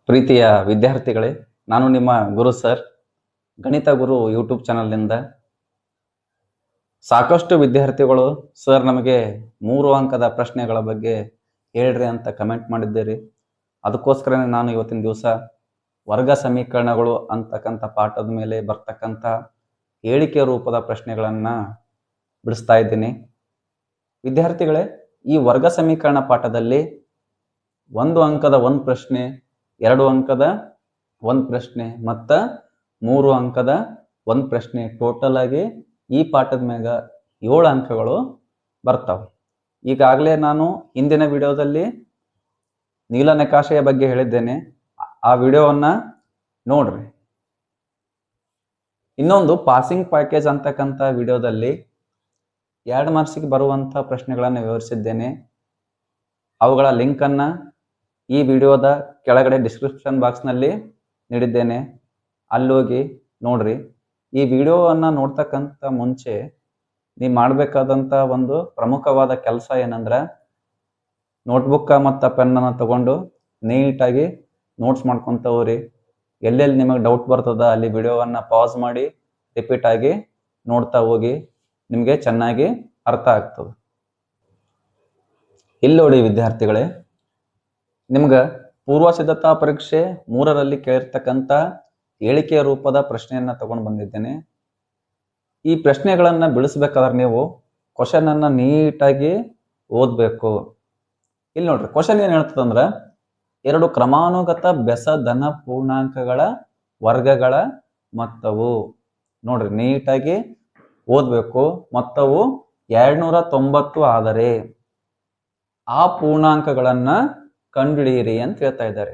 ಪ್ರೀತಿಯ ವಿದ್ಯಾರ್ಥಿಗಳೇ, ನಾನು ನಿಮ್ಮ ಗುರು ಸರ್, ಗಣಿತ ಗುರು ಯೂಟ್ಯೂಬ್ ಚಾನಲ್ನಿಂದ. ಸಾಕಷ್ಟು ವಿದ್ಯಾರ್ಥಿಗಳು ಸರ್ ನಮಗೆ 3 ಅಂಕದ ಪ್ರಶ್ನೆಗಳ ಬಗ್ಗೆ ಹೇಳ್ರಿ ಅಂತ ಕಮೆಂಟ್ ಮಾಡಿದ್ದೀರಿ. ಅದಕ್ಕೋಸ್ಕರನೇ ನಾನು ಇವತ್ತಿನ ದಿವಸ ವರ್ಗ ಸಮೀಕರಣಗಳು ಅಂತಕ್ಕಂಥ ಪಾಠದ ಮೇಲೆ ಬರ್ತಕ್ಕಂಥ ಹೇಳಿಕೆ ರೂಪದ ಪ್ರಶ್ನೆಗಳನ್ನು ಬಿಡಿಸ್ತಾ ಇದ್ದೀನಿ. ವಿದ್ಯಾರ್ಥಿಗಳೇ, ಈ ವರ್ಗ ಸಮೀಕರಣ ಪಾಠದಲ್ಲಿ 1 ಅಂಕದ 1 ಪ್ರಶ್ನೆ, 2 ಅಂಕದ 1 ಪ್ರಶ್ನೆ ಮತ್ತು 3 ಅಂಕದ 1 ಪ್ರಶ್ನೆ, ಟೋಟಲ್ ಆಗಿ ಈ ಪಾಠದ ಮ್ಯಾಗ 7 ಅಂಕಗಳು ಬರ್ತಾವೆ. ಈಗಾಗಲೇ ನಾನು ಹಿಂದಿನ ವಿಡಿಯೋದಲ್ಲಿ ನೀಲನಕಾಶೆಯ ಬಗ್ಗೆ ಹೇಳಿದ್ದೇನೆ, ಆ ವಿಡಿಯೋವನ್ನು ನೋಡ್ರಿ. ಇನ್ನೊಂದು ಪಾಸಿಂಗ್ ಪ್ಯಾಕೇಜ್ ಅಂತಕ್ಕಂಥ ವಿಡಿಯೋದಲ್ಲಿ 2 ಮಾರ್ಕ್ಸಿಗೆ ಬರುವಂಥ ಪ್ರಶ್ನೆಗಳನ್ನು ವಿವರಿಸಿದ್ದೇನೆ. ಅವುಗಳ ಲಿಂಕನ್ನು ಈ ವಿಡಿಯೋದ ಕೆಳಗಡೆ ಡಿಸ್ಕ್ರಿಪ್ಷನ್ ಬಾಕ್ಸ್ನಲ್ಲಿ ನೀಡಿದ್ದೇನೆ, ಅಲ್ಲೋಗಿ ನೋಡ್ರಿ. ಈ ವಿಡಿಯೋವನ್ನು ನೋಡ್ತಕ್ಕಂಥ ಮುಂಚೆ ನೀವು ಮಾಡಬೇಕಾದಂಥ ಒಂದು ಪ್ರಮುಖವಾದ ಕೆಲಸ ಏನಂದ್ರೆ, ನೋಟ್ಬುಕ್ಕ ಮತ್ತು ಪೆನ್ನನ್ನು ತಗೊಂಡು ನೀಟಾಗಿ ನೋಟ್ಸ್ ಮಾಡ್ಕೊತ ಹೋಗ್ರಿ. ಎಲ್ಲೆಲ್ಲಿ ನಿಮಗೆ ಡೌಟ್ ಬರ್ತದ ಅಲ್ಲಿ ವಿಡಿಯೋವನ್ನು ಪಾಸ್ ಮಾಡಿ ರಿಪೀಟ್ ಆಗಿ ನೋಡ್ತಾ ಹೋಗಿ, ನಿಮಗೆ ಚೆನ್ನಾಗಿ ಅರ್ಥ ಆಗ್ತದೆ. ಇಲ್ಲಿ ನೋಡಿ ವಿದ್ಯಾರ್ಥಿಗಳೇ, ನಿಮ್ಗೆ ಪೂರ್ವ ಸಿದ್ಧತಾ ಪರೀಕ್ಷೆ 3ರಲ್ಲಿ ಕೇಳಿರ್ತಕ್ಕಂಥ ಹೇಳಿಕೆಯ ರೂಪದ ಪ್ರಶ್ನೆಯನ್ನು ತಗೊಂಡು ಬಂದಿದ್ದೇನೆ. ಈ ಪ್ರಶ್ನೆಗಳನ್ನು ಬಿಡಿಸ್ಬೇಕಾದ್ರೆ ನೀವು ಕ್ವಶನ್ ಅನ್ನು ನೀಟಾಗಿ ಓದಬೇಕು. ಇಲ್ಲಿ ನೋಡ್ರಿ, ಕ್ವಶನ್ ಏನು ಹೇಳ್ತದಂದ್ರೆ, 2 ಕ್ರಮಾನುಗತ ಬೆಸ ಧನ ಪೂರ್ಣಾಂಕಗಳ ವರ್ಗಗಳ ಮೊತ್ತವು. ನೋಡ್ರಿ, ನೀಟಾಗಿ ಓದಬೇಕು. ಮೊತ್ತವು 290 ಆದರೆ ಆ ಪೂರ್ಣಾಂಕಗಳನ್ನು ಕಂಡುಹಿಡಿಯಿರಿ ಅಂತ ಹೇಳ್ತಾ ಇದ್ದಾರೆ.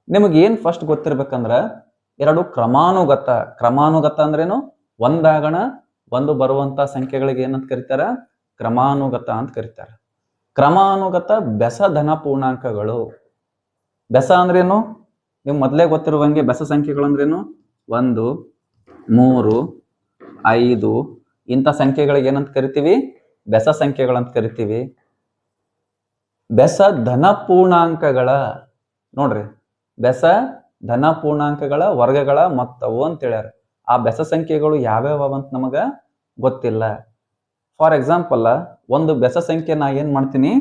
ನಿಮಗೆ ಏನು ಫಸ್ಟ್ ಗೊತ್ತಿರ್ಬೇಕಂದ್ರ, 2 ಕ್ರಮಾನುಗತ ಅಂದ್ರೇನು? ಒಂದಾಗಣ ಒಂದು ಬರುವಂತ ಸಂಖ್ಯೆಗಳಿಗೆ ಏನಂತ ಕರೀತಾರ? ಕ್ರಮಾನುಗತ ಅಂತ ಕರೀತಾರೆ. ಕ್ರಮಾನುಗತ ಬೆಸ ಧನ ಪೂರ್ಣಾಂಕಗಳು. ಬೆಸ ಅಂದ್ರೇನು? ನೀವು ಮೊದಲೇ ಗೊತ್ತಿರುವಂಗೆ ಬೆಸ ಸಂಖ್ಯೆಗಳು ಅಂದ್ರೇನು? 1, 3, 5 ಇಂಥ ಸಂಖ್ಯೆಗಳಿಗೆ ಏನಂತ ಕರಿತೀವಿ? ಬೆಸ ಸಂಖ್ಯೆಗಳಂತ ಕರಿತೀವಿ. ಬೆಸ ಧನ ಪೂರ್ಣಾಂಕಗಳ, ನೋಡ್ರಿ, ಬೆಸ ಧನ ಪೂರ್ಣಾಂಕಗಳ ವರ್ಗಗಳ ಮೊತ್ತವು ಅಂತ ಹೇಳ್ಯಾರ. ಆ ಬೆಸ ಸಂಖ್ಯೆಗಳು ಯಾವ್ಯಾವ ಅಂತ ನಮಗ ಗೊತ್ತಿಲ್ಲ. ಫಾರ್ ಎಕ್ಸಾಂಪಲ್, ಒಂದು ಬೆಸ ಸಂಖ್ಯೆ ನಾ ಏನ್ ಮಾಡ್ತೀನಿ?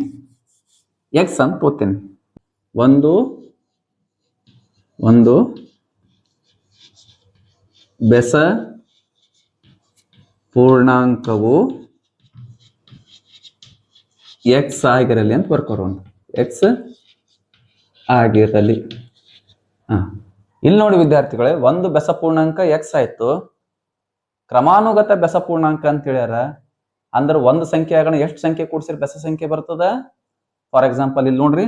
ಎಕ್ಸ್ ಅಂತ ಓದ್ತೀನಿ. ಒಂದು ಬೆಸ ಪೂರ್ಣಾಂಕವು ಎಕ್ಸ್ ಆಗಿರಲಿ ಅಂತ ಬರ್ಕೋರು. ಎಕ್ಸ್ ಆಗಿರಲಿ. ಇಲ್ಲಿ ನೋಡಿ ವಿದ್ಯಾರ್ಥಿಗಳೇ, ಒಂದು ಬೆಸ ಪೂರ್ಣಾಂಕ ಎಕ್ಸ್ ಆಯ್ತು. ಕ್ರಮಾನುಗತ ಬೆಸ ಪೂರ್ಣಾಂಕ ಅಂತ ಹೇಳ್ಯಾರ. ಅಂದ್ರೆ ಒಂದು ಸಂಖ್ಯೆ ಆಗೋಣ ಎಷ್ಟು ಸಂಖ್ಯೆ ಕೂಡಿಸಿದ್ರೆ ಬೆಸ ಸಂಖ್ಯೆ ಬರ್ತದ? ಫಾರ್ ಎಕ್ಸಾಂಪಲ್ ಇಲ್ಲಿ ನೋಡ್ರಿ,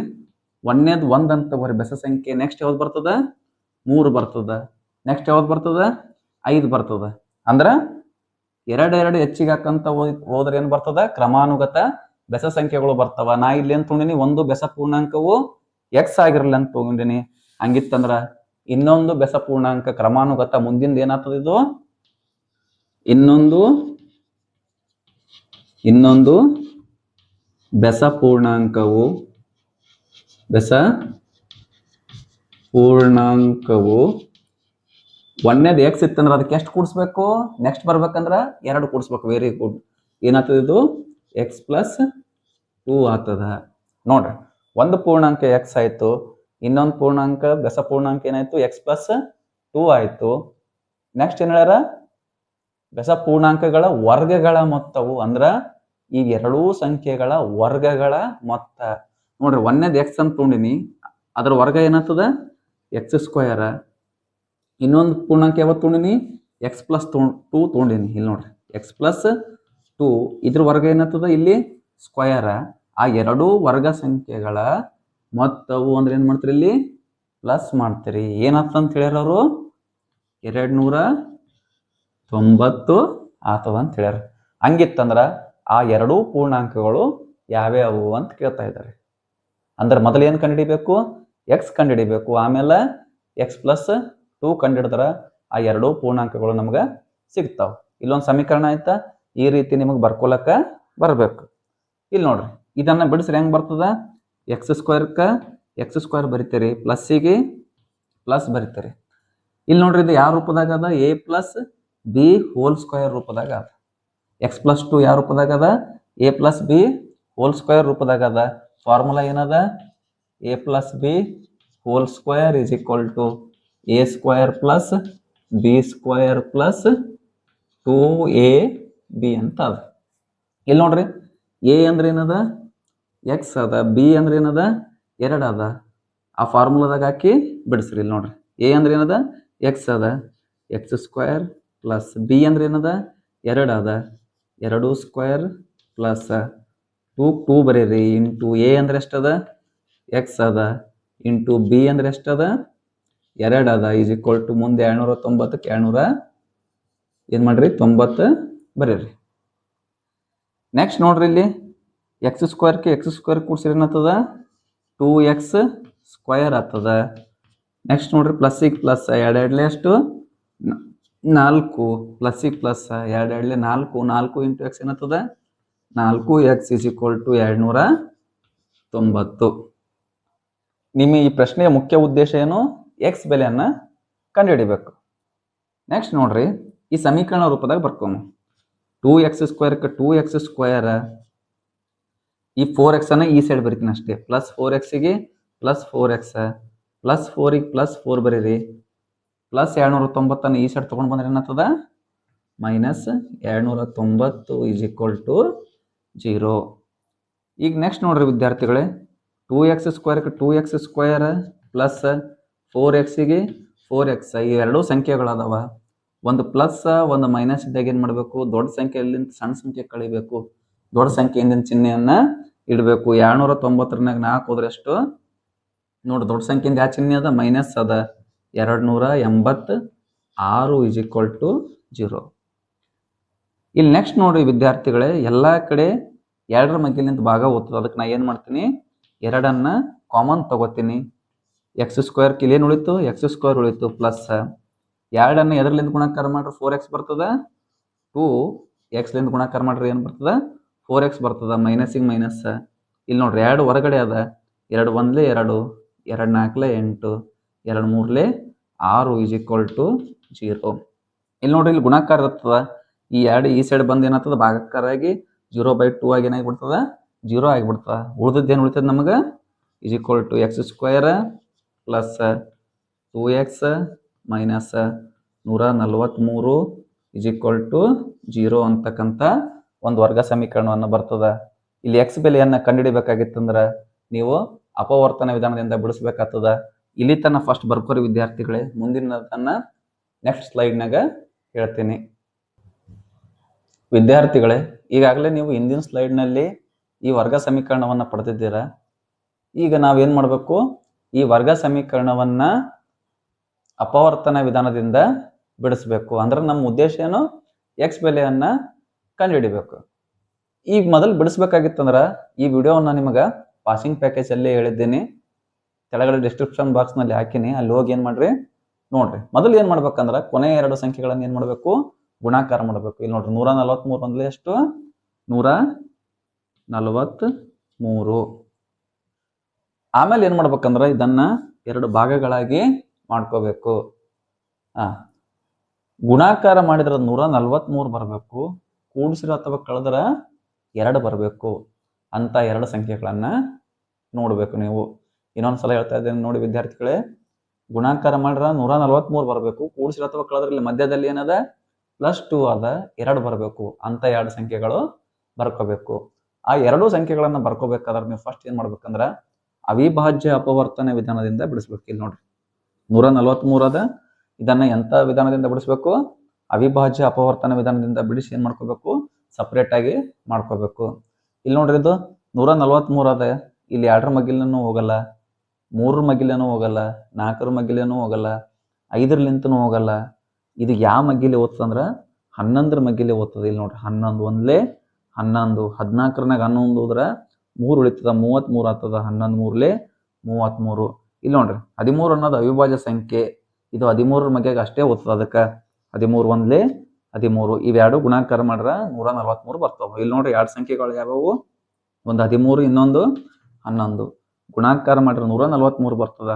1ನೇದು 1 ಅಂತ ತಗೋರಿ ಬೆಸ ಸಂಖ್ಯೆ. ನೆಕ್ಸ್ಟ್ ಯಾವ್ದು ಬರ್ತದ? 3 ಬರ್ತದ. ನೆಕ್ಸ್ಟ್ ಯಾವ್ದು ಬರ್ತದ? 5 ಬರ್ತದ. ಅಂದ್ರ 2 ಹೆಚ್ಚಿಗೆ ಹಾಕಂತ ಹೋದ್ರೆ ಏನ್ ಬರ್ತದ? ಕ್ರಮಾನುಗತ ಬೆಸ ಸಂಖ್ಯೆಗಳು ಬರ್ತಾವ. ನಾ ಇಲ್ಲಿ ಅಂತ ತೊಗೊಂಡಿನಿ, ಒಂದು ಬೆಸ ಪೂರ್ಣಾಂಕವು ಎಕ್ಸ್ ಆಗಿರಲಿ ಅಂತ ತಗೊಂಡಿನಿ. ಹಂಗಿತ್ತಂದ್ರ ಇನ್ನೊಂದು ಬೆಸ ಪೂರ್ಣಾಂಕ ಕ್ರಮಾನುಗತ ಮುಂದಿಂದ ಏನಾಗ್ತದ? ಇದು ಇನ್ನೊಂದು ಬೆಸ ಪೂರ್ಣಾಂಕವು 1ನೇದು ಎಕ್ಸ್ ಇತ್ತಂದ್ರೆ ಅದಕ್ಕೆ ಎಷ್ಟು ಕೂಡಿಸ್ಬೇಕು? ನೆಕ್ಸ್ಟ್ ಬರ್ಬೇಕಂದ್ರ 2 ಕೂಡಿಸ್ಬೇಕು. Very good. ಏನಾಗ್ತದ? ಇದು ಎಕ್ಸ್ ಪ್ಲಸ್ 2 ಆಗ್ತದ. ನೋಡ್ರಿ, ಒಂದು ಪೂರ್ಣಾಂಕ ಎಕ್ಸ್ ಆಯ್ತು, ಇನ್ನೊಂದು ಪೂರ್ಣಾಂಕ ಬೆಸ ಪೂರ್ಣಾಂಕ ಏನಾಯ್ತು? ಎಕ್ಸ್ ಪ್ಲಸ್ 2 ಆಯ್ತು. ನೆಕ್ಸ್ಟ್ ಏನ್ ಹೇಳ್ಯಾರ? ಬೆಸ ಪೂರ್ಣಾಂಕಗಳ ವರ್ಗಗಳ ಮೊತ್ತವು. ಅಂದ್ರ ಈ 2 ಸಂಖ್ಯೆಗಳ ವರ್ಗಗಳ ಮೊತ್ತ. ನೋಡ್ರಿ, 1ನೇದು ಎಕ್ಸ್ ಅಂತ ತೊಗೊಂಡಿನಿ, ಅದ್ರ ವರ್ಗ ಏನಾಗ್ತದ? X square. ಇನ್ನೊಂದು ಪೂರ್ಣಾಂಕ ಯಾವತ್ತು ತೊಗೊಂಡಿನಿ? ಎಕ್ಸ್ ಪ್ಲಸ್ 2 ತೊಗೊಂಡಿನಿ. ಇಲ್ಲಿ ನೋಡ್ರಿ, ಎಕ್ಸ್ ಪ್ಲಸ್ 2, ಇದ್ರ ವರ್ಗ ಏನಾಗ್ತದ? ಇಲ್ಲಿ ಸ್ಕ್ವಯರ್. ಆ 2 ವರ್ಗ ಸಂಖ್ಯೆಗಳ ಮೊತ್ತವು ಅಂದ್ರೆ ಏನ್ ಮಾಡ್ತೀರಿ? ಇಲ್ಲಿ ಪ್ಲಸ್ ಮಾಡ್ತೀರಿ. ಏನಾಗ್ತಂತ ಹೇಳ್ಯಾರ ಅವರು? 290 ಆಗ್ತದ ಅಂತ ಹೇಳ್ಯಾರ. ಹಂಗಿತ್ತಂದ್ರ ಆ 2 ಪೂರ್ಣಾಂಕಗಳು ಯಾವ್ಯಾವು ಅಂತ ಕೇಳ್ತಾ ಇದ್ದಾರೆ. ಅಂದ್ರೆ ಮೊದಲು ಏನು ಕಂಡುಹಿಡಿಬೇಕು? ಎಕ್ಸ್ ಕಂಡುಹಿಡಿಬೇಕು. ಆಮೇಲೆ ಎಕ್ಸ್ ಪ್ಲಸ್ 2 ಕಂಡುಹಿಡಿದ್ರ ಆ 2 ಪೂರ್ಣಾಂಕಗಳು ನಮ್ಗೆ ಸಿಗ್ತಾವ. ಇಲ್ಲೊಂದು ಸಮೀಕರಣ ಆಯ್ತಾ? ಈ ರೀತಿ ನಿಮಗೆ ಬರ್ಕೊಳಕ ಬರಬೇಕು. ಇಲ್ಲಿ ನೋಡ್ರಿ, ಇದನ್ನ ಬಿಡಿಸ್ರಿ ಹೆಂಗ್ ಬರ್ತದ? ಎಕ್ಸ್ ಸ್ಕ್ವೇರ್ಕ ಎಕ್ಸ್ ಸ್ಕ್ವೇರ್ ಬರಿತೀರಿ, ಪ್ಲಸ್ಸಿಗೆ ಪ್ಲಸ್ ಬರಿತೀರಿ. ಇಲ್ಲಿ ನೋಡ್ರಿ ಇದು ಯಾವ ರೂಪದಾಗ ಅದ, A plus B whole square ರೂಪದಾಗ ಅದ. ಎಕ್ಸ್ ಪ್ಲಸ್ 2 ಯಾವ ರೂಪದಾಗ ಅದ, A plus B whole square ರೂಪದಾಗ ಅದ. ಫಾರ್ಮುಲಾ ಏನದ, A plus B whole square is equal to A square plus B square plus 2ab ಅಂತ ಅದ. ಇಲ್ಲಿ ನೋಡ್ರಿ ಎ ಅಂದ್ರೆ ಏನದ, ಎಕ್ಸ್ ಅದ, ಬಿ ಅಂದ್ರೆ ಏನದ, 2 ಅದ. ಆ ಫಾರ್ಮುಲಾದಾಗ ಹಾಕಿ ಬಿಡಿಸ್ರಿ. ಇಲ್ಲಿ ನೋಡ್ರಿ ಎ ಅಂದ್ರೆ ಏನದ, ಎಕ್ಸ್ ಅದ, ಎಕ್ಸ್ ಸ್ಕ್ವೇರ್ ಪ್ಲಸ್ ಬಿ ಅಂದ್ರೆ ಏನದ, 2 ಅದ, 2 ಸ್ಕ್ವೇರ್ ಪ್ಲಸ್ 2 ಬರೀರಿ ಇಂಟು ಎ ಅಂದ್ರೆ ಎಷ್ಟದ, ಎಕ್ಸ್ ಅದ, ಇಂಟು ಬಿ ಅಂದ್ರೆ ಎಷ್ಟದ, 2 ಅದ, ಈಸ್ ಈಕ್ವಲ್ ಟು ಮುಂದೆ 290ಕ್ಕೆ 200 ಏನು ಮಾಡ್ರಿ 90 ಬರೀರಿ. ನೆಕ್ಸ್ಟ್ ನೋಡ್ರಿ ಇಲ್ಲಿ ಎಕ್ಸ್ ಸ್ಕ್ವೇರ್ಗೆ ಎಕ್ಸ್ ಸ್ಕ್ವೇರ್ ಕೂಡಿಸಿದ್ರೆ ಏನಾಗ್ತದ, 2x ಸ್ಕ್ವೇರ್ ಆಗ್ತದ. ನೆಕ್ಸ್ಟ್ ನೋಡ್ರಿ ಪ್ಲಸ್ಸಿಗೆ ಪ್ಲಸ್ 2 2 ಎಷ್ಟು 4, ಪ್ಲಸ್ಸಿಗೆ ಪ್ಲಸ್ 2 2 4, 4 ಇಂಟು ಎಕ್ಸ್ ಏನಾಗ್ತದ 4x ಇಸ್ ಈಕ್ವಲ್ ಟು 290. ನಿಮ್ಮ ಈ ಪ್ರಶ್ನೆಯ ಮುಖ್ಯ ಉದ್ದೇಶ ಏನು, ಎಕ್ಸ್ ಬೆಲೆಯನ್ನು ಕಂಡುಹಿಡಿಬೇಕು. ನೆಕ್ಸ್ಟ್ ನೋಡ್ರಿ ಈ ಸಮೀಕರಣ ರೂಪದಾಗ ಬರ್ಕೋನು. 2x ಸ್ಕ್ವೇರ್ಗೆ 2x ಸ್ಕ್ವೇರ್, ಈ 4x ಅನ್ನ ಈ ಸೈಡ್ ಬರಿತೀನಿ ಅಷ್ಟೇ, ಪ್ಲಸ್ 4xಗೆ ಪ್ಲಸ್ 4x ಪ್ಲಸ್ 4ಗೆ ಪ್ಲಸ್ 4 ಬರೀರಿ, ಪ್ಲಸ್ 290 ಈ ಸೈಡ್ ತೊಗೊಂಡು ಬಂದ್ರೆ ಏನಾಗ್ತದ ಮೈನಸ್ 290 ಈಸ್ ಈಕ್ವಲ್ ಟು 0. ಈಗ ನೆಕ್ಸ್ಟ್ ನೋಡ್ರಿ ವಿದ್ಯಾರ್ಥಿಗಳೇ, 2x ಸ್ಕ್ವೇರ್ಗೆ 2x ಸ್ಕ್ವೇರ್ ಪ್ಲಸ್ 4xಗೆ 4x ಈ ಎರಡೂ ಸಂಖ್ಯೆಗಳದಾವ. ಒಂದು ಪ್ಲಸ್ ಒಂದು ಮೈನಸ್ ಇದ್ದಾಗ ಏನು ಮಾಡಬೇಕು, ದೊಡ್ಡ ಸಂಖ್ಯೆಯಲ್ಲಿಂದ ಸಣ್ಣ ಸಂಖ್ಯೆ ಕಳಿಬೇಕು, ದೊಡ್ಡ ಸಂಖ್ಯೆಯಿಂದ ಚಿಹ್ನೆಯನ್ನು ಇಡಬೇಕು. 290 4 ಹೋದ್ರೆ ಎಷ್ಟು ನೋಡಿ, ದೊಡ್ಡ ಸಂಖ್ಯೆಯಿಂದ ಯಾವ ಚಿಹ್ನೆ ಅದ, ಮೈನಸ್ ಅದ, 286 ಈಸ್ ಈಕ್ವಲ್ ಟು 0. ಇಲ್ಲಿ ನೆಕ್ಸ್ಟ್ ನೋಡ್ರಿ ವಿದ್ಯಾರ್ಥಿಗಳೇ, ಎಲ್ಲ ಕಡೆ 2ರ ಮಗ್ಗಿಲಿಂದ ಭಾಗ ಓದ್ತದೆ. ಅದಕ್ಕೆ ನಾ ಏನು ಮಾಡ್ತೀನಿ, 2ಅನ್ನು ಕಾಮನ್ ತಗೋತೀನಿ. ಎಕ್ಸ್ ಸ್ಕ್ವೇರ್ ಇಲ್ಲಿ ಏನು ಉಳಿತು, ಎಕ್ಸ್ ಸ್ಕ್ವೇರ್ ಉಳಿತು, ಪ್ಲಸ್ 2ಅನ್ನು ಎದರ್ಲಿಂದ ಗುಣಾಕಾರ ಮಾಡ್ರೆ 4x ಬರ್ತದ, 2xಲಿಂದ ಗುಣಾಕಾರ ಮಾಡ್ರೆ ಏನು ಬರ್ತದ 4x ಬರ್ತದ, ಮೈನಸ್ಸಿಗೆ ಮೈನಸ್. ಇಲ್ಲಿ ನೋಡ್ರಿ 2 ಹೊರಗಡೆ ಅದ, 2 1 2, 2 4 8, 2 3 6 ಈಸ್ ಈಕ್ವಲ್ ಟು 0. ಇಲ್ಲಿ ನೋಡ್ರಿ ಇಲ್ಲಿ ಗುಣಾಕಾರ ಇರ್ತದ, ಈ 2 ಈ ಸೈಡ್ ಬಂದು ಏನಾಗ್ತದ ಭಾಗಾಕಾರಾಗಿ 0/2 ಆಗಿ ಏನಾಗಿಬಿಡ್ತದ 0 ಆಗಿಬಿಡ್ತದ. ಉಳಿದದ್ದು ಏನು ಉಳಿತದ ನಮಗೆ, is equal to x square plus 2x minus 143 is equal to 0 ಅಂತಕ್ಕಂಥ ಒಂದು ವರ್ಗ ಸಮೀಕರಣವನ್ನು ಬರ್ತದ. ಇಲ್ಲಿ ಎಕ್ಸ್ ಬೆಲೆಯನ್ನು ಕಂಡುಹಿಡಿಬೇಕಾಗಿತ್ತಂದ್ರೆ ನೀವು ಅಪವರ್ತನ ವಿಧಾನದಿಂದ ಬಿಡಿಸ್ಬೇಕಾಗ್ತದ. ಇಲ್ಲಿ ತನ ಫಸ್ಟ್ ಬರ್ಕೋರಿ ವಿದ್ಯಾರ್ಥಿಗಳೇ, ಮುಂದಿನದನ್ನ ನೆಕ್ಸ್ಟ್ ಸ್ಲೈಡ್ನಾಗ ಹೇಳ್ತೀನಿ. ವಿದ್ಯಾರ್ಥಿಗಳೇ, ಈಗಾಗಲೇ ನೀವು ಹಿಂದಿನ ಸ್ಲೈಡ್ನಲ್ಲಿ ಈ ವರ್ಗ ಸಮೀಕರಣವನ್ನು ಪಡೆದಿದ್ದೀರಾ. ಈಗ ನಾವೇನು ಮಾಡಬೇಕು, ಈ ವರ್ಗ ಸಮೀಕರಣವನ್ನು ಅಪವರ್ತನ ವಿಧಾನದಿಂದ ಬಿಡಿಸ್ಬೇಕು. ಅಂದ್ರೆ ನಮ್ಮ ಉದ್ದೇಶ ಏನು, ಎಕ್ಸ್ ಬೆಲೆಯನ್ನು ಕಂಡುಹಿಡಿಬೇಕು. ಈಗ ಮೊದಲು ಬಿಡಿಸ್ಬೇಕಾಗಿತ್ತಂದ್ರೆ ಈ ವಿಡಿಯೋವನ್ನು ನಿಮಗೆ ಪಾಸಿಂಗ್ ಪ್ಯಾಕೇಜಲ್ಲೇ ಹೇಳಿದ್ದೀನಿ, ಕೆಳಗಡೆ ಡಿಸ್ಕ್ರಿಪ್ಷನ್ ಬಾಕ್ಸ್ನಲ್ಲಿ ಹಾಕಿನಿ, ಅಲ್ಲಿ ಹೋಗಿ ಏನು ಮಾಡ್ರಿ ನೋಡ್ರಿ. ಮೊದಲು ಏನು ಮಾಡ್ಬೇಕಂದ್ರೆ ಕೊನೆ 2 ಸಂಖ್ಯೆಗಳನ್ನು ಏನು ಮಾಡಬೇಕು, ಗುಣಾಕಾರ ಮಾಡಬೇಕು. ಇಲ್ಲಿ ನೋಡ್ರಿ 143 ಅಂದ್ರೆ ಎಷ್ಟು 143. ಆಮೇಲೆ ಏನು ಮಾಡ್ಬೇಕಂದ್ರೆ ಇದನ್ನ 2 ಭಾಗಗಳಾಗಿ ಮಾಡ್ಕೋಬೇಕು. ಗುಣಾಕಾರ ಮಾಡಿದ್ರೆ 143 ಬರಬೇಕು, ಕೂಡಿಸಿರೋ ಅಥವಾ ಕಳೆದ್ರೆ 2 ಬರಬೇಕು ಅಂತ 2 ಸಂಖ್ಯೆಗಳನ್ನ ನೋಡಬೇಕು. ನೀವು ಇನ್ನೊಂದ್ಸಲ ಹೇಳ್ತಾ ಇದ್ದೇನೆ ನೋಡಿ ವಿದ್ಯಾರ್ಥಿಗಳೇ, ಗುಣಾಕಾರ ಮಾಡಿದ್ರೆ 143 ಬರಬೇಕು, ಕೂಡಿಸಿರೋ ಅಥವಾ ಕಳೆದ್ರೆ ಇಲ್ಲಿ ಮಧ್ಯದಲ್ಲಿ ಏನದ +2 ಅದ, 2 ಬರಬೇಕು ಅಂತ 2 ಸಂಖ್ಯೆಗಳು ಬರ್ಕೋಬೇಕು. ಆ 2 ಸಂಖ್ಯೆಗಳನ್ನ ಬರ್ಕೋಬೇಕಾದ್ರೆ ನೀವು ಫಸ್ಟ್ ಏನ್ ಮಾಡ್ಬೇಕಂದ್ರೆ ಅವಿಭಾಜ್ಯ ಅಪವರ್ತನ ವಿಧಾನದಿಂದ ಬಿಡಿಸ್ಬೇಕು. ಇಲ್ಲಿ ನೋಡ್ರಿ 143 ಅದ, ಇದನ್ನ ಎಂತ ವಿಧಾನದಿಂದ ಬಿಡಿಸ್ಬೇಕು, ಅವಿಭಾಜ್ಯ ಅಪವರ್ತನ ವಿಧಾನದಿಂದ ಬಿಡಿಸಿ ಏನ್ ಮಾಡ್ಕೋಬೇಕು, ಸಪ್ರೇಟ್ ಆಗಿ ಮಾಡ್ಕೋಬೇಕು. ಇಲ್ಲಿ ನೋಡ್ರಿ ಇದು 143 ಅದ, ಇಲ್ಲಿ 2ರ ಮಗ್ಗಿಲೂ ಹೋಗಲ್ಲ, 3ರ ಮಗ್ಗಿಲೇನೂ ಹೋಗಲ್ಲ, 4ರ ಮಗ್ಗಿಲೇನೂ ಹೋಗಲ್ಲ, 5ಲಿಂತನೂ ಹೋಗಲ್ಲ. ಇದು ಯಾವ ಮಗ್ಗಿಲಿ ಓದ್ತಂದ್ರೆ 11ರ ಮಗ್ಗಿಲಿ ಓದ್ತದೆ. ಇಲ್ಲಿ ನೋಡ್ರಿ 11 1 11, 14 11 ಹೋದ್ರೆ 3 ಉಳಿತದ, 33 ಆಗ್ತದ, 11 3 33. ಇಲ್ಲಿ ನೋಡ್ರಿ 13 ಅನ್ನೋದು ಅವಿಭಾಜ್ಯ ಸಂಖ್ಯೆ, ಇದು 13ರ ಮಗ್ಗಿಗೆ ಅಷ್ಟೇ ಓದ್ತದ. ಅದಕ್ಕೆ 13 1 13 ಇವೆರಡು ಗುಣಾಕಾರ ಮಾಡ್ರೆ 143 ಬರ್ತಾವ. ಇಲ್ಲಿ ನೋಡ್ರಿ 2 ಸಂಖ್ಯೆಗಳು ಯಾವ್ಯಾವು, ಒಂದು 13 ಇನ್ನೊಂದು 11. ಗುಣಾಕಾರ ಮಾಡಿದ್ರೆ 143 ಬರ್ತದ,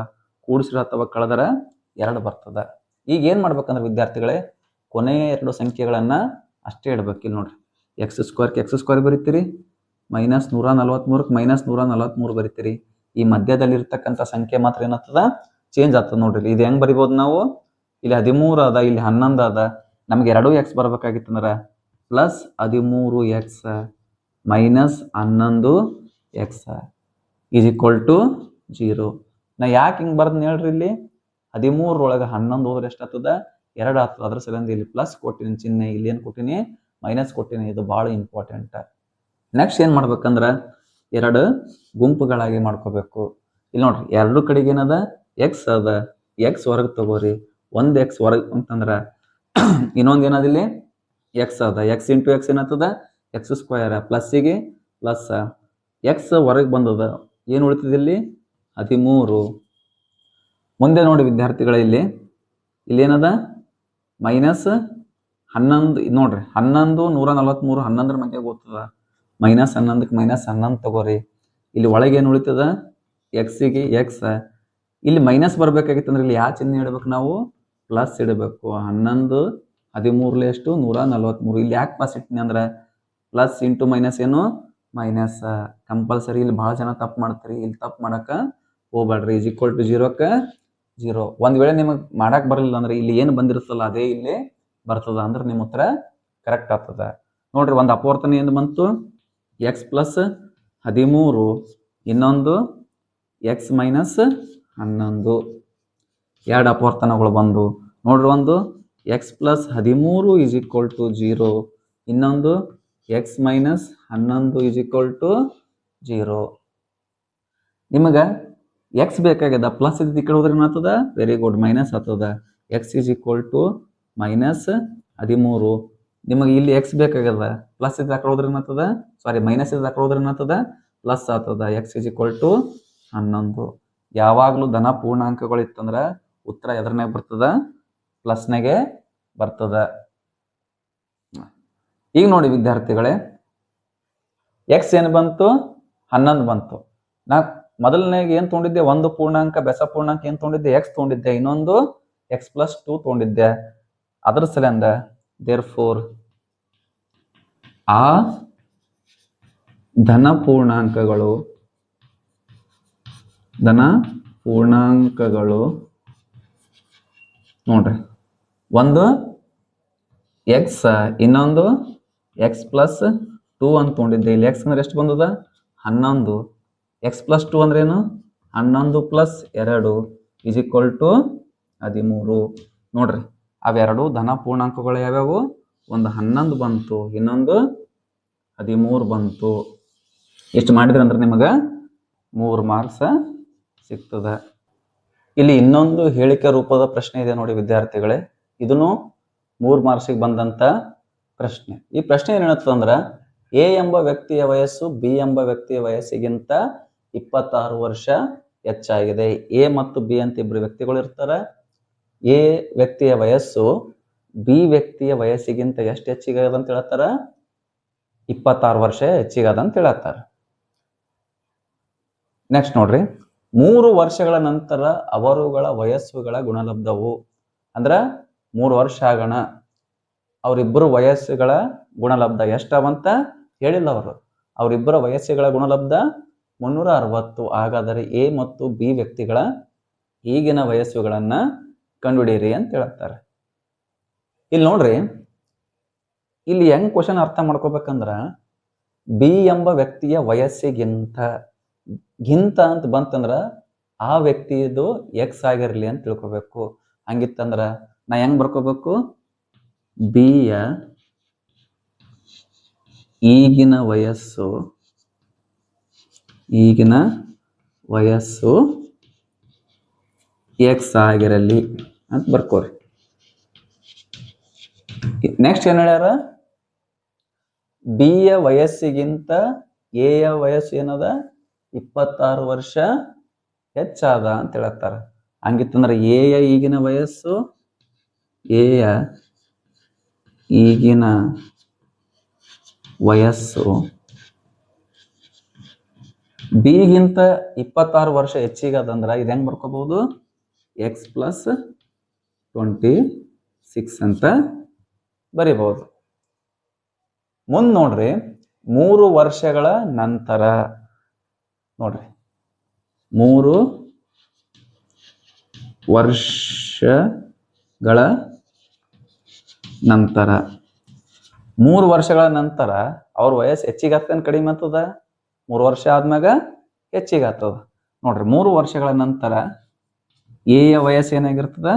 ಕೂಡಿಸಿರ ಅಥವಾ ಕಳೆದರ 2 ಬರ್ತದ. ಈಗ ಏನು ಮಾಡ್ಬೇಕಂದ್ರೆ ವಿದ್ಯಾರ್ಥಿಗಳೇ, ಕೊನೆಯ 2 ಸಂಖ್ಯೆಗಳನ್ನು ಅಷ್ಟೇ ಇಡ್ಬೇಕು. ಇಲ್ಲಿ ನೋಡ್ರಿ, x² ಬರೀತೀರಿ, ಮೈನಸ್ 143ಕ್ಕೆ ಮೈನಸ್ 143 ಬರೀತೀರಿ. ಈ ಮಧ್ಯದಲ್ಲಿ ಇರ್ತಕ್ಕಂಥ ಸಂಖ್ಯೆ ಮಾತ್ರ ಏನಾಗ್ತದ, ಚೇಂಜ್ ಆಗ್ತದೆ. ನೋಡ್ರಿ, ಇದು ಹೆಂಗ್ ಬರಿಬೋದು ನಾವು, ಇಲ್ಲಿ 13 ಅದ, ಇಲ್ಲಿ 11 ಅದ, ನಮ್ಗೆ 2x ಬರ್ಬೇಕಾಗಿತ್ತಂದ್ರೆ plus 13x minus 11x is equal to 0. ನಾ ಯಾಕೆ ಹಿಂಗೆ ಬರ್ತೀನಿ ಹೇಳ್ರಿ, ಇಲ್ಲಿ 13 ಒಳಗೆ 11 ಹೋದ್ರೆ ಎಷ್ಟಾಗ್ತದ, 2 ಆಗ್ತದೆ. ಅದ್ರ ಸಲಿಂದ ಇಲ್ಲಿ ಪ್ಲಸ್ ಕೊಟ್ಟಿನಿ ಚಿಹ್ನೆ, ಇಲ್ಲಿ ಏನು ಕೊಟ್ಟಿನಿ, ಮೈನಸ್ ಕೊಟ್ಟಿನಿ. ಇದು ಭಾಳ ಇಂಪಾರ್ಟೆಂಟ್. ನೆಕ್ಸ್ಟ್ ಏನು ಮಾಡ್ಬೇಕಂದ್ರೆ 2 ಗುಂಪುಗಳಾಗಿ ಮಾಡ್ಕೋಬೇಕು. ಇಲ್ಲಿ ನೋಡ್ರಿ, 2 ಕಡೆಗೆ ಏನದ, ಎಕ್ಸ್ ಅದ, ಎಕ್ಸ್ ಹೊರಗೆ ತಗೋರಿ. ಒಂದು ಎಕ್ಸ್ ಹೊರಗೆ ಅಂತಂದ್ರೆ ಇನ್ನೊಂದು ಏನದ, ಇಲ್ಲಿ ಎಕ್ಸ್ ಅದ, ಎಕ್ಸ್ ಇಂಟು ಎಕ್ಸ್ ಏನಾಗ್ತದ, x² ಪ್ಲಸ್ಸಿಗೆ ಪ್ಲಸ್ ಎಕ್ಸ್ ಹೊರಗೆ ಬಂದದ, ಏನು ಉಳಿತದೆ ಇಲ್ಲಿ 13. ಮುಂದೆ ನೋಡಿ ವಿದ್ಯಾರ್ಥಿಗಳ, ಇಲ್ಲಿ ಏನದ, ಮೈನಸ್ 11. ನೋಡ್ರಿ, 11 143 11 ಮಧ್ಯೆ ಗೊತ್ತದ, ಮೈನಸ್ 11ಕ್ಕೆ ಮೈನಸ್ 11 ತಗೋರಿ. ಇಲ್ಲಿ ಒಳಗೆ ಏನು ಉಳಿತದ, ಎಕ್ಸಿಗೆ ಎಕ್ಸ್. ಇಲ್ಲಿ ಮೈನಸ್ ಬರ್ಬೇಕಾಗಿತ್ತಂದ್ರೆ ಇಲ್ಲಿ ಯಾವ ಚಿಹ್ನೆ ಇಡಬೇಕು ನಾವು, ಪ್ಲಸ್ ಇಡಬೇಕು. 11 13 ಎಷ್ಟು 143. ಇಲ್ಲಿ ಯಾಕೆ ಪ್ಲಸ್ ಇಟ್ಟಿನಿ ಅಂದ್ರೆ ಪ್ಲಸ್ ಇಂಟು ಮೈನಸ್ ಏನು, ಮೈನಸ್ ಕಂಪಲ್ಸರಿ. ಇಲ್ಲಿ ಭಾಳ ಜನ ತಪ್ಪು ಮಾಡ್ತೀರಿ, ಇಲ್ಲಿ ತಪ್ಪು ಮಾಡಕ್ಕೆ ಹೋಗ್ಬೇಡ್ರಿ. ಈಸ್ ಈಕ್ವಲ್ ಟು 0ಕ್ಕೆ 0. ಒಂದು ವೇಳೆ ನಿಮಗೆ ಮಾಡಕ್ಕೆ ಬರಲಿಲ್ಲ ಅಂದ್ರೆ ಇಲ್ಲಿ ಏನು ಬಂದಿರುತ್ತಲ್ಲ ಅದೇ ಇಲ್ಲಿ ಬರ್ತದ, ಅಂದ್ರೆ ನಿಮ್ಮ ಉತ್ತರ ಕರೆಕ್ಟ್ ಆಗ್ತದ. ನೋಡ್ರಿ, ಒಂದು ಅಪವರ್ತನ ಏನು ಬಂತು, x ಪ್ಲಸ್ 13, ಇನ್ನೊಂದು x ಮೈನಸ್ 11. 2 ಅಪವರ್ತನಗಳು ಬಂದು ನೋಡ್ರಿ, ಒಂದು x plus 13 is equal to 0, ಇನ್ನೊಂದು x minus 11 is equal to 0. ನಿಮಗೆ ಎಕ್ಸ್ ಬೇಕಾಗ್ಯದ, ಪ್ಲಸ್ ಇದ್ದ ಈ ಕಡೆ ಹೋದ್ರೆ ಏನಾಗ್ತದ, ವೆರಿ ಗುಡ್, ಮೈನಸ್ ಆಗ್ತದ. X is equal to minus 13. ನಿಮಗೆ ಇಲ್ಲಿ ಎಕ್ಸ್ ಬೇಕಾಗ್ಯದ, ಪ್ಲಸ್ ಇದ್ದ ಆ ಕಡೆ ಹೋದ್ರೆ ಏನಾಗ್ತದ, ಸಾರಿ ಮೈನಸ್ ಇದ್ದ ಆ ಕಡೆ ಹೋದ್ರೆ ಏನಾಗ್ತದ, ಪ್ಲಸ್ ಆಗ್ತದ. X is equal to 11. ಯಾವಾಗಲೂ ಧನ ಪೂರ್ಣಾಂಕಗಳು ಇತ್ತಂದ್ರೆ ಉತ್ತರ ಎದರನಾಗ ಬರ್ತದ, ಪ್ಲಸ್ನಾಗೆ ಬರ್ತದ. ಈಗ ನೋಡಿ ವಿದ್ಯಾರ್ಥಿಗಳೇ, ಎಕ್ಸ್ ಏನು ಬಂತು, 11 ಬಂತು. ನಾ ಮೊದಲನೇಗೆ ಏನು ತೊಗೊಂಡಿದ್ದೆ, ಒಂದು ಪೂರ್ಣಾಂಕ ಬೆಸ ಪೂರ್ಣಾಂಕ ಏನು ತೊಗೊಂಡಿದ್ದೆ, ಎಕ್ಸ್ ತೊಗೊಂಡಿದ್ದೆ, ಇನ್ನೊಂದು x ಪ್ಲಸ್ 2 ತೊಗೊಂಡಿದ್ದೆ. ಅದ್ರ ಸಲಿಂದ ದೇರ್ ಫೋರ್ ಆ ಧನ ಪೂರ್ಣಾಂಕಗಳು ನೋಡ್ರಿ, ಒಂದು ಎಕ್ಸ್ ಇನ್ನೊಂದು x ಪ್ಲಸ್ 2 ಅಂತ ತೊಗೊಂಡಿದ್ದೆ. ಇಲ್ಲಿ ಎಕ್ಸ್ ಅಂದ್ರೆ ಎಷ್ಟು ಬಂದದ, 11. x ಪ್ಲಸ್ 2 ಅಂದ್ರೆ ಏನು, 11 ಪ್ಲಸ್ 2 ಈಸ್ ಈಕ್ವಲ್ ಟು 13. ನೋಡ್ರಿ, ಅವೆರಡು ಧನ ಪೂರ್ಣಾಂಕಗಳು ಯಾವ್ಯಾವು, ಒಂದು 11 ಬಂತು, ಇನ್ನೊಂದು 13 ಬಂತು. ಎಷ್ಟು ಮಾಡಿದ್ರೆ ಅಂದ್ರೆ ನಿಮಗೆ 3 ಮಾರ್ಕ್ಸ್ ಸಿಗ್ತದೆ. ಇಲ್ಲಿ ಇನ್ನೊಂದು ಹೇಳಿಕೆ ರೂಪದ ಪ್ರಶ್ನೆ ಇದೆ ನೋಡಿ ವಿದ್ಯಾರ್ಥಿಗಳೇ, ಇದನ್ನು 3 ಮಾರ್ಕ್ಸಿಗೆ ಬಂದಂತ ಪ್ರಶ್ನೆ. ಈ ಪ್ರಶ್ನೆ ಏನೇನಂತಂದ್ರೆ, ಎ ಎಂಬ ವ್ಯಕ್ತಿಯ ವಯಸ್ಸು ಬಿ ಎಂಬ ವ್ಯಕ್ತಿಯ ವಯಸ್ಸಿಗಿಂತ 26 ವರ್ಷ ಹೆಚ್ಚಾಗಿದೆ. ಎ ಮತ್ತು ಬಿ ಅಂತ ಇಬ್ಬರು ವ್ಯಕ್ತಿಗಳು ಇರ್ತಾರೆ. ಎ ವ್ಯಕ್ತಿಯ ವಯಸ್ಸು ಬಿ ವ್ಯಕ್ತಿಯ ವಯಸ್ಸಿಗಿಂತ ಎಷ್ಟು ಹೆಚ್ಚಿಗದ ಅಂತ ಹೇಳ್ತಾರ, 26 ವರ್ಷ ಹೆಚ್ಚಿಗದ ಅಂತ ಹೇಳ್ತಾರ. ನೆಕ್ಸ್ಟ್ ನೋಡ್ರಿ, 3 ವರ್ಷಗಳ ನಂತರ ಅವರುಗಳ ವಯಸ್ಸುಗಳ ಗುಣಲಬ್ಧವು. ಅಂದ್ರ 3 ವರ್ಷ ಆಗೋಣ ಅವರಿಬ್ಬರು ವಯಸ್ಸುಗಳ ಗುಣಲಬ್ಧ ಎಷ್ಟಾವಂತ ಹೇಳಿಲ್ಲ ಅವರು. ಅವರಿಬ್ಬರ ವಯಸ್ಸುಗಳ ಗುಣಲಬ್ಧ 360. ಹಾಗಾದರೆ ಎ ಮತ್ತು ಬಿ ವ್ಯಕ್ತಿಗಳ ಈಗಿನ ವಯಸ್ಸುಗಳನ್ನ ಕಂಡುಹಿಡಿಯಿರಿ ಅಂತ ಹೇಳ್ತಾರೆ. ಇಲ್ಲಿ ನೋಡ್ರಿ, ಇಲ್ಲಿ ಹೆಂಗ್ ಕ್ವಶನ್ ಅರ್ಥ ಮಾಡ್ಕೋಬೇಕಂದ್ರ, ಬಿ ಎಂಬ ವ್ಯಕ್ತಿಯ ವಯಸ್ಸಿಗಿಂತ ಅಂತ ಬಂತಂದ್ರ ಆ ವ್ಯಕ್ತಿಯದು ಎಕ್ಸ್ ಆಗಿರ್ಲಿ ಅಂತ ತಿಳ್ಕೊಬೇಕು. ಹಂಗಿತ್ತಂದ್ರ ನಾ ಹೆಂಗ್ ಬರ್ಕೋಬೇಕು, ಬಿಯ ಈಗಿನ ವಯಸ್ಸು ಎಕ್ಸ್ ಆಗಿರಲಿ ಅಂತ ಬರ್ಕೋರಿ. ನೆಕ್ಸ್ಟ್ ಏನ್ ಹೇಳ್ಯಾರ, ಬಿಯ ವಯಸ್ಸಿಗಿಂತ ಎ ಯ ವಯಸ್ಸು ಏನದ 26 ವರ್ಷ ಹೆಚ್ಚಾದ ಅಂತ ಹೇಳ್ತಾರ. ಹಂಗಿತ್ತಂದ್ರೆ ಎ ಯ ಈಗಿನ ವಯಸ್ಸು ಬಿಗಿಂತ 26 ವರ್ಷ ಹೆಚ್ಚಿಗೆ ಅದಂದ್ರೆ ಇದು ಹೆಂಗೆ ಬರ್ಕೋಬಹುದು, ಎಕ್ಸ್ ಪ್ಲಸ್ 26 ಅಂತ ಬರಿಬಹುದು. ಮುಂದೆ ನೋಡ್ರಿ 3 ವರ್ಷಗಳ ನಂತರ, ನೋಡ್ರಿ 3 ವರ್ಷಗಳ ನಂತರ, 3 ವರ್ಷಗಳ ನಂತರ ಅವ್ರ ವಯಸ್ಸು ಹೆಚ್ಚಿಗೆ ಆಗ್ತಾನೆ ಕಡಿಮೆ ಆಗ್ತದ, 3 ವರ್ಷ ಆದ್ಮ್ಯಾಗ ಹೆಚ್ಚಿಗೆ ಆಗ್ತದ. ನೋಡ್ರಿ 3 ವರ್ಷಗಳ ನಂತರ ಎ ಯ ವಯಸ್ಸು ಏನಾಗಿರ್ತದ,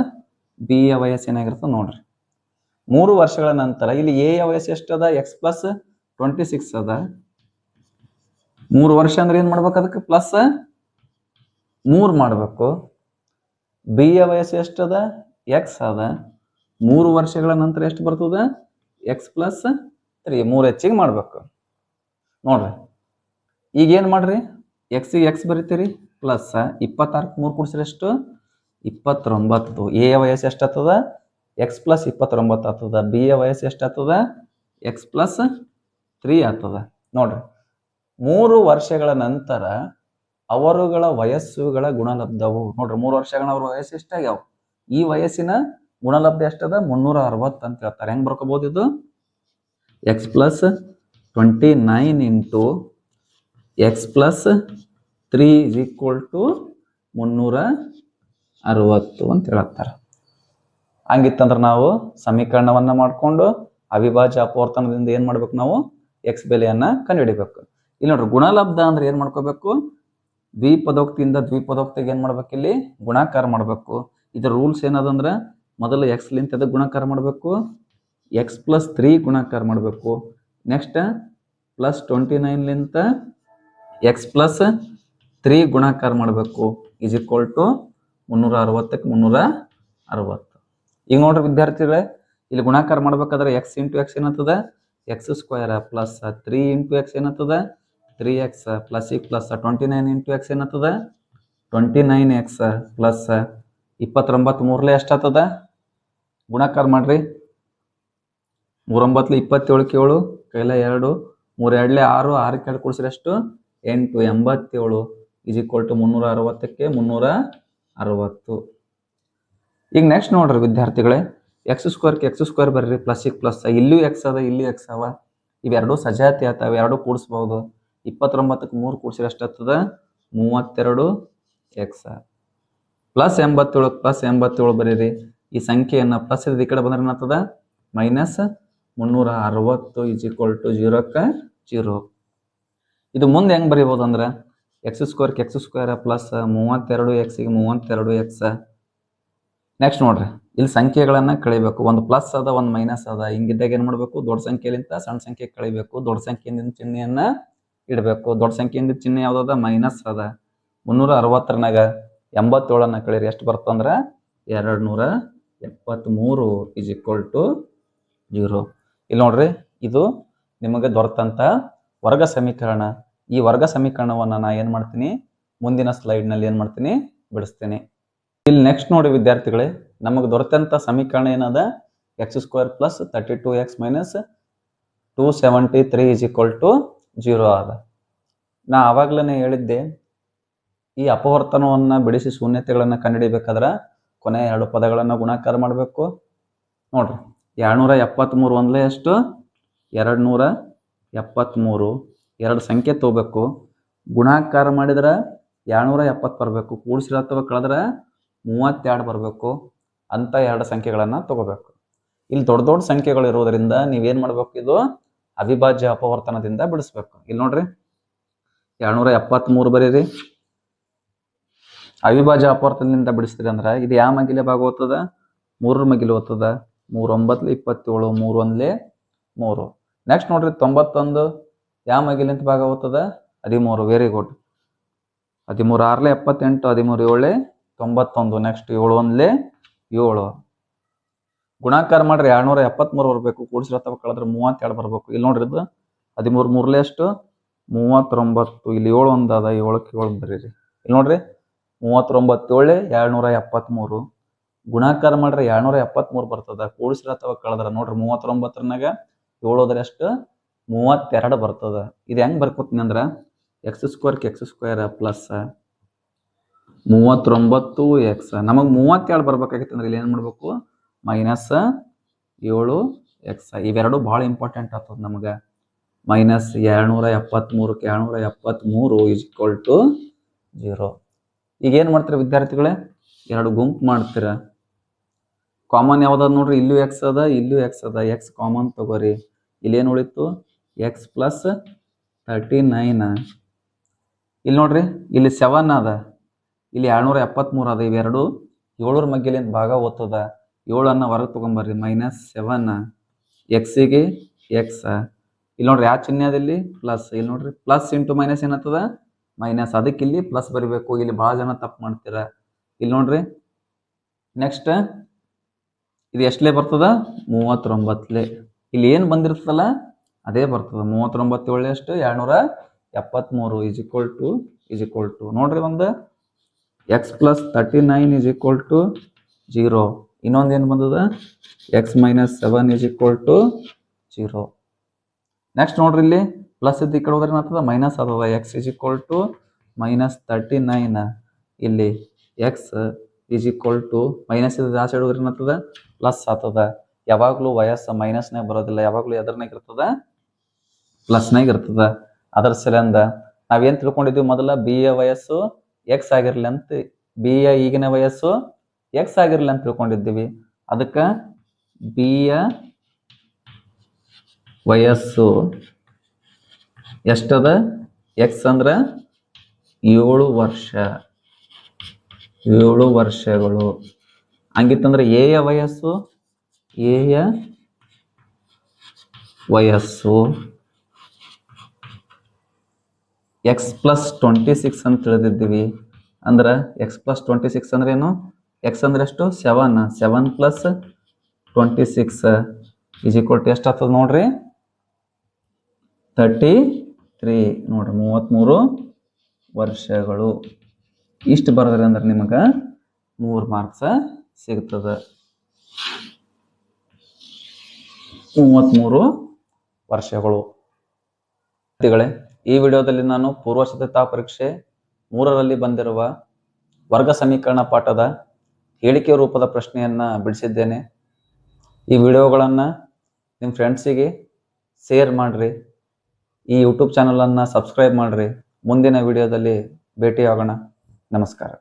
ಬಿ ಯ ವಯಸ್ಸು ಏನಾಗಿರ್ತದ ನೋಡ್ರಿ. 3 ವರ್ಷಗಳ ನಂತರ ಇಲ್ಲಿ ಎ ಯ ವಯಸ್ಸು ಎಷ್ಟದ, ಎಕ್ಸ್ ಪ್ಲಸ್ 26 ಅದ. 3 ವರ್ಷ ಅಂದ್ರೆ ಏನ್ ಮಾಡ್ಬೇಕು, ಅದಕ್ಕೆ ಪ್ಲಸ್ 3 ಮಾಡ್ಬೇಕು. ಬಿ ಯ ವಯಸ್ಸು ಎಷ್ಟದ, ಎಕ್ಸ್ ಅದ. 3 ವರ್ಷಗಳ ನಂತರ ಎಷ್ಟು ಬರ್ತದ, ಎಕ್ಸ್ ಪ್ಲಸ್ 3, 3 ಹೆಚ್ಚಿಗೆ ಮಾಡ್ಬೇಕು. ನೋಡ್ರಿ ಈಗ ಏನ್ ಮಾಡ್ರಿ, ಎಕ್ಸಿಗೆ ಎಕ್ಸ್ ಬರಿತೀರಿ, ಪ್ಲಸ್ 26 3 ಕೂಡಿಸಿದ್ರೆ ಎಷ್ಟು, 29. ಎ ಯ ವಯಸ್ಸು ಎಷ್ಟಾಗ್ತದ, ಎಕ್ಸ್ ಪ್ಲಸ್ 29 ಆಗ್ತದ. ಬಿ ಯ ವಯಸ್ಸು ಎಷ್ಟಾಗ್ತದ, ಎಕ್ಸ್ ಪ್ಲಸ್ 3 ಆಗ್ತದ. ನೋಡ್ರಿ 3 ವರ್ಷಗಳ ನಂತರ ಅವರುಗಳ ವಯಸ್ಸುಗಳ ಗುಣಲಬ್ಧವು. ನೋಡ್ರಿ 3 ವರ್ಷಗಳ ಅವ್ರ ವಯಸ್ಸು ಎಷ್ಟಾಗ್ಯಾವ, ಈ ವಯಸ್ಸಿನ ಗುಣಲಬ್ಧ ಎಷ್ಟದ, 360 ಅಂತ ಹೇಳ್ತಾರೆ. ಹೆಂಗ್ ಬರ್ಕೋಬಹುದು ಇದು, x plus 29 into x plus 3 is equal to 360 ಅಂತ ಹೇಳ್ತಾರೆ. ಹಂಗಿತ್ತಂದ್ರೆ ನಾವು ಸಮೀಕರಣವನ್ನ ಮಾಡ್ಕೊಂಡು ಅವಿಭಾಜ್ಯ ಅಪವರ್ತನದಿಂದ ಏನ್ ಮಾಡ್ಬೇಕು, ನಾವು ಎಕ್ಸ್ ಬೆಲೆಯನ್ನ ಕಂಡುಹಿಡಿಬೇಕು. ಇಲ್ಲಿ ನೋಡ್ರಿ ಗುಣಲಬ್ಧ ಅಂದ್ರೆ ಏನ್ ಮಾಡ್ಕೋಬೇಕು, ದ್ವಿಪದೋಕ್ತಿಯಿಂದ ದ್ವಿಪದೋಕ್ತಿಗೆ ಏನ್ ಮಾಡ್ಬೇಕು, ಇಲ್ಲಿ ಗುಣಾಕಾರ ಮಾಡ್ಬೇಕು. ಇದ್ರ ರೂಲ್ಸ್ ಏನದಂದ್ರೆ ಮೊದಲು ಎಕ್ಸ್ ಲಿಂತ ಅದಕ್ಕೆ ಗುಣಾಕಾರ ಮಾಡಬೇಕು, ಎಕ್ಸ್ ಪ್ಲಸ್ 3 ಗುಣಾಕಾರ ಮಾಡಬೇಕು. ನೆಕ್ಸ್ಟ್ ಪ್ಲಸ್ 29 ಲಿಂತ ಎಕ್ಸ್ ಪ್ಲಸ್ 3 ಗುಣಾಕಾರ ಮಾಡಬೇಕು, ಈಸ್ ಈಕ್ವಲ್ ಟು 360ಕ್ಕೆ 360. ಈಗ ನೋಡ್ರಿ ವಿದ್ಯಾರ್ಥಿಗಳೇ, ಇಲ್ಲಿ ಗುಣಾಕಾರ ಮಾಡ್ಬೇಕಾದ್ರೆ ಎಕ್ಸ್ ಇಂಟು ಎಕ್ಸ್ ಏನಾಗ್ತದ, X square plus 3 into X ಏನಾಗ್ತದ, 3x ಪ್ಲಸ್ ಈಗ ಪ್ಲಸ್ 29 ಇಂಟು ಎಕ್ಸ್ ಏನಾಗ್ತದ, 29x ಪ್ಲಸ್ 29 3 ಎಷ್ಟಾಗ್ತದ, ಗುಣಾಕಾರ ಮಾಡ್ರಿ. 3 9 27 7 ಕೈಲ 2 3 2 6 6 2 ಕೂಡಿಸಿದ್ರೆ ಎಷ್ಟು, 8 87 ಇಸ್ ಈಕ್ವಲ್ ಟು 360ಕ್ಕೆ 360. ಈಗ ನೆಕ್ಸ್ಟ್ ನೋಡ್ರಿ ವಿದ್ಯಾರ್ಥಿಗಳೇ, ಎಕ್ಸ್ ಸ್ಕ್ವೇರ್ಗೆ ಎಕ್ಸ್ ಸ್ಕ್ವೇರ್ ಬರ್ರಿ, ಪ್ಲಸ್ ಈಗ ಪ್ಲಸ್, ಇಲ್ಲೂ ಎಕ್ಸ್ ಅದ ಇಲ್ಲಿ ಎಕ್ಸ್ ಅವ, ಇವೆರಡು ಸಜಾತಿ ಆಗ್ತಾವೆ, ಎರಡು ಕೂಡಿಸ್ಬಹುದು. 29ಕ್ಕೆ 3 ಕೂಡಿಸಿದ್ರೆ ಎಷ್ಟಾಗ್ತದ, 32x ಪ್ಲಸ್ 87 ಪ್ಲಸ್ 87 ಬರೀರಿ. ಈ ಸಂಖ್ಯೆಯನ್ನ ಪ್ಲಸ್ ಈ ಕಡೆ ಬಂದ್ರೆ ಏನಾಗ್ತದ, ಮೈನಸ್ 360 ಇಸ್ ಈಕ್ವಲ್ ಟು 0ಕ್ಕೆ 0. ಇದು ಮುಂದೆ ಹೆಂಗ್ ಬರೀಬಹುದು ಅಂದ್ರೆ ಎಕ್ಸ್ ಸ್ಕ್ವೇರ್ಗೆ ಎಕ್ಸ್ ಸ್ಕ್ವೇರ್ ಪ್ಲಸ್ 32x ಗೆ 32x. ನೆಕ್ಸ್ಟ್ ನೋಡ್ರಿ, ಇಲ್ಲಿ ಸಂಖ್ಯೆಗಳನ್ನ ಕಳಿಬೇಕು, ಒಂದು ಪ್ಲಸ್ ಅದ ಒಂದು ಮೈನಸ್ ಅದ. ಹಿಂಗಿದ್ದಾಗ ಏನ್ ಮಾಡ್ಬೇಕು, ದೊಡ್ಡ ಸಂಖ್ಯೆಲಿಂದ ಸಣ್ಣ ಸಂಖ್ಯೆ ಕಳಿಬೇಕು, ದೊಡ್ಡ ಸಂಖ್ಯೆಯಿಂದ ಚಿಹ್ನೆಯನ್ನ ಇಡಬೇಕು. ದೊಡ್ಡ ಸಂಖ್ಯೆಯಿಂದ ಚಿಹ್ನೆ ಯಾವ್ದದ, ಮೈನಸ್ ಅದ. 360 87 ಕಳೀರಿ, ಎಷ್ಟು ಬರ್ತಂದ್ರ 273 ಇಸ್ ಈಕ್ವಲ್ ಟು 0. ಇಲ್ಲಿ ನೋಡ್ರಿ, ಇದು ನಿಮಗೆ ದೊರೆತಂತ ವರ್ಗ ಸಮೀಕರಣ. ಈ ವರ್ಗ ಸಮೀಕರಣವನ್ನ ನಾ ಏನ್ ಮಾಡ್ತೀನಿ, ಮುಂದಿನ ಸ್ಲೈಡ್ ನಲ್ಲಿ ಏನ್ ಮಾಡ್ತೀನಿ, ಬಿಡಿಸ್ತೀನಿ. ಇಲ್ಲಿ ನೆಕ್ಸ್ಟ್ ನೋಡಿ ವಿದ್ಯಾರ್ಥಿಗಳೇ, ನಮಗೆ ದೊರೆತಂತ ಸಮೀಕರಣ ಏನದ, x square plus 32x minus 273 is equal to 0 ಅದ. ನಾ ಆವಾಗ್ಲೇ ಹೇಳಿದ್ದೆ, ಈ ಅಪವರ್ತನವನ್ನ ಬಿಡಿಸಿ ಶೂನ್ಯತೆಗಳನ್ನ ಕಂಡುಹಿಡಿಬೇಕಾದ್ರೆ ಕೊನೆ 2 ಪದಗಳನ್ನ ಗುಣಾಕಾರ ಮಾಡಬೇಕು. ನೋಡ್ರಿ 273 ಒಂದ್ಲೆ ಎಷ್ಟು, 273. 2 ಸಂಖ್ಯೆ ತಗೋಬೇಕು, ಗುಣಾಕಾರ ಮಾಡಿದ್ರೆ 270 ಬರಬೇಕು, ಕೂಡಿಸಿರ ಅಥವಾ ಕಳೆದ್ರೆ 32 ಬರಬೇಕು ಅಂತ 2 ಸಂಖ್ಯೆಗಳನ್ನ ತಗೋಬೇಕು. ಇಲ್ಲಿ ದೊಡ್ಡ ದೊಡ್ಡ ಸಂಖ್ಯೆಗಳು ಇರೋದ್ರಿಂದ ನೀವೇನ್ ಮಾಡ್ಬೇಕು, ಇದು ಅವಿಭಾಜ್ಯ ಅಪವರ್ತನದಿಂದ ಬಿಡಿಸ್ಬೇಕು. ಇಲ್ಲಿ ನೋಡ್ರಿ 273 ಬರೀರಿ. ಅವಿಭಾಜ್ಯ ಅಪವರ್ತನದಿಂದ ಬಿಡಿಸ್ತೀರಿ ಅಂದ್ರೆ ಇದು ಯಾವ ಮಗಿಲೆ ಭಾಗ ಹೋಗ್ತದ, 3 ಮಗಿಲು ಹೋಗ್ತದ. 3 9 27 3 1 3. ನೆಕ್ಸ್ಟ್ ನೋಡ್ರಿ 91 ಯಾವ ಮಗಿಲಿಂತ ಭಾಗ ಹೋಗ್ತದ, 13. Very good. 13 6 78 13 7 91. ನೆಕ್ಸ್ಟ್ 7 1 7. ಗುಣಾಕಾರ ಮಾಡ್ರಿ 273 ಬರಬೇಕು, ಕೂಡಿಸಿರತ್ತವ ಕಳೆದ್ರೆ 32 ಬರಬೇಕು. ಇಲ್ಲಿ ನೋಡ್ರಿ ಇದು 13 3 ಎಷ್ಟು, 39. ಇಲ್ಲಿ 7 1 ಅದ, 7ಕ್ಕೆ 7 ಬರೀರಿ. ಇಲ್ಲಿ ನೋಡ್ರಿ 39 7 273. ಗುಣಾಕಾರ ಮಾಡ್ರಿ 273 ಬರ್ತದ, ಕೂಡಿಸಿರತ್ತವ ಕಳೆದ್ರ ನೋಡ್ರಿ 39 7 ಹೋದ್ರೆ ಎಷ್ಟು, 32 ಬರ್ತದ. ಇದು ಹೆಂಗ್ ಬರ್ಕೋತೀನಿ ಅಂದ್ರ ಎಕ್ಸ್ ಸ್ಕ್ವೇರ್ಗೆ ಎಕ್ಸ್ ಸ್ಕ್ವೇರ್ ಪ್ಲಸ್ 39 ಎಕ್ಸ್. ನಮಗೆ 32 ಬರ್ಬೇಕಾಗಿತ್ತು ಅಂದ್ರೆ ಇಲ್ಲಿ ಏನು ಮಾಡಬೇಕು, ಮೈನಸ್ 7 ಎಕ್ಸ್. ಇವೆರಡು ಭಾಳ ಇಂಪಾರ್ಟೆಂಟ್ ಆಗ್ತದೆ ನಮಗೆ. ಮೈನಸ್ 273ಕ್ಕೆ 273 ಈಸ್ ಈಕ್ವಲ್ ಟು 0. ಈಗ ಏನು ಮಾಡ್ತೀರಾ ವಿದ್ಯಾರ್ಥಿಗಳೇ, ಎರಡು ಗುಂಪು ಮಾಡ್ತೀರಾ. ಕಾಮನ್ ಯಾವ್ದಾದ್ ನೋಡ್ರಿ, ಇಲ್ಲೂ ಎಕ್ಸ್ ಅದ ಇಲ್ಲೂ ಎಕ್ಸ್ ಅದ, ಎಕ್ಸ್ ಕಾಮನ್ ತಗೋರಿ. ಇಲ್ಲೇನು ಉಳಿತು, ಎಕ್ಸ್ ಪ್ಲಸ್ 39. ಇಲ್ಲಿ ನೋಡ್ರಿ, ಇಲ್ಲಿ 7 ಅದ, ಇಲ್ಲಿ 273 ಅದ. ಇವೆರಡು 7ರ ಮಗ್ಗಲಿಂದ ಭಾಗ ಓದ್ತದ. 7ಅನ್ನು ಹೊರಗೆ ತೊಗೊಂಬರ್ರಿ, ಮೈನಸ್ 7 ಎಕ್ಸಿಗೆ ಎಕ್ಸ್. ಇಲ್ಲಿ ನೋಡ್ರಿ ಯಾವ ಚಿಹ್ನೆ ಅದ, ಇಲ್ಲಿ ಪ್ಲಸ್. ಇಲ್ಲಿ ನೋಡ್ರಿ ಪ್ಲಸ್ ಇಂಟು ಮೈನಸ್ ಏನಾಗ್ತದ, ಮೈನಸ್. ಅದಕ್ಕೆ ಇಲ್ಲಿ ಪ್ಲಸ್ ಬರಿಬೇಕು. ಇಲ್ಲಿ ಭಾಳ ಜನ ತಪ್ಪು ಮಾಡ್ತೀರ. ಇಲ್ಲಿ ನೋಡ್ರಿ ನೆಕ್ಸ್ಟ್ ಇದು ಎಷ್ಟಲೇ ಬರ್ತದ, 39ಲೇ. ಇಲ್ಲಿ ಏನು ಬಂದಿರ್ತದಲ್ಲ ಅದೇ ಬರ್ತದ. 39 ಎಷ್ಟು, 273 ಈಸ್ ಈಕ್ವಲ್ ಟು ನೋಡ್ರಿ, ಒಂದು x plus 39 is equal to 0. ಇನ್ನೊಂದು ಏನು ಬಂದದ, x minus 7 is equal to 0. Next ನೋಡ್ರಿ, ಇಲ್ಲಿ ಪ್ಲಸ್ ಇದ್ದು ಈ ಕಡೆ ಹೋದ್ರೆ ಏನಾಗ್ತದ, ಮೈನಸ್ ಆಗ್ತದ. X is equal to minus 39. ಇಲ್ಲಿ x is equal to minus ಇದ್ದು ಆ ಸೈಡ್ ಹೋದ್ರೆ ಏನಾಗ್ತದ, ಪ್ಲಸ್ ಆಗ್ತದ. ಯಾವಾಗಲೂ ವಯಸ್ಸು ಮೈನಸ್ನಾಗ ಬರೋದಿಲ್ಲ, ಯಾವಾಗಲೂ ಎದರ್ನಾಗ ಇರ್ತದ, ಪ್ಲಸ್ನಾಗ ಇರ್ತದ. ಅದರ ಸಲಿಂದ ನಾವೇನು ತಿಳ್ಕೊಂಡಿದ್ವಿ ಮೊದಲ, ಬಿ ಯ ವಯಸ್ಸು ಎಕ್ಸ್ ಆಗಿರ್ಲಿ ಅಂತ, ಬಿ ಯ ಈಗಿನ ವಯಸ್ಸು ಎಕ್ಸ್ ಆಗಿರ್ಲಿ ಅಂತ ತಿಳ್ಕೊಂಡಿದ್ದೀವಿ. ಅದಕ್ಕೆ ಬಿ ಯ ವಯಸ್ಸು ಎಷ್ಟದ, ಎಕ್ಸ್ ಅಂದ್ರೆ 7 ವರ್ಷ, 7 ವರ್ಷಗಳು. ಹಂಗಿತ್ತಂದ್ರೆ ಎ ಯ ವಯಸ್ಸು, ಎ ಯ ವಯಸ್ಸು ಎಕ್ಸ್ ಪ್ಲಸ್ 26 ಅಂತ ತಿಳಿದಿದ್ದೀವಿ. ಅಂದ್ರೆ ಎಕ್ಸ್ ಪ್ಲಸ್ 26 ಅಂದ್ರೆ ಏನು, ಎಕ್ಸ್ ಅಂದ್ರೆ ಎಷ್ಟು, 7 ಪ್ಲಸ್ 26 ಈಸ್ ಈಕ್ವಲ್ ಟು ಎಷ್ಟು ಆಗ್ತದೆ ನೋಡ್ರಿ, 33. ನೋಡ್ರಿ 33 ವರ್ಷಗಳು. ಇಷ್ಟು ಬರೋದ್ರಿ ಅಂದ್ರೆ ನಿಮಗೆ 3 ಮಾರ್ಕ್ಸ್ ಸಿಗ್ತದೆ. 33 ವರ್ಷಗಳು. ಈ ವಿಡಿಯೋದಲ್ಲಿ ನಾನು ಪೂರ್ವ ಸಿದ್ಧತಾ ಪರೀಕ್ಷೆ 3ರಲ್ಲಿ ಬಂದಿರುವ ವರ್ಗ ಸಮೀಕರಣ ಪಾಠದ ಹೇಳಿಕೆ ರೂಪದ ಪ್ರಶ್ನೆಯನ್ನು ಬಿಡಿಸಿದ್ದೇನೆ. ಈ ವಿಡಿಯೋಗಳನ್ನು ನಿಮ್ಮ ಫ್ರೆಂಡ್ಸಿಗೆ ಶೇರ್ ಮಾಡಿರಿ. ಈ ಯೂಟ್ಯೂಬ್ ಚಾನಲನ್ನು ಸಬ್ಸ್ಕ್ರೈಬ್ ಮಾಡಿರಿ. ಮುಂದಿನ ವಿಡಿಯೋದಲ್ಲಿ ಭೇಟಿಯಾಗೋಣ. ನಮಸ್ಕಾರ.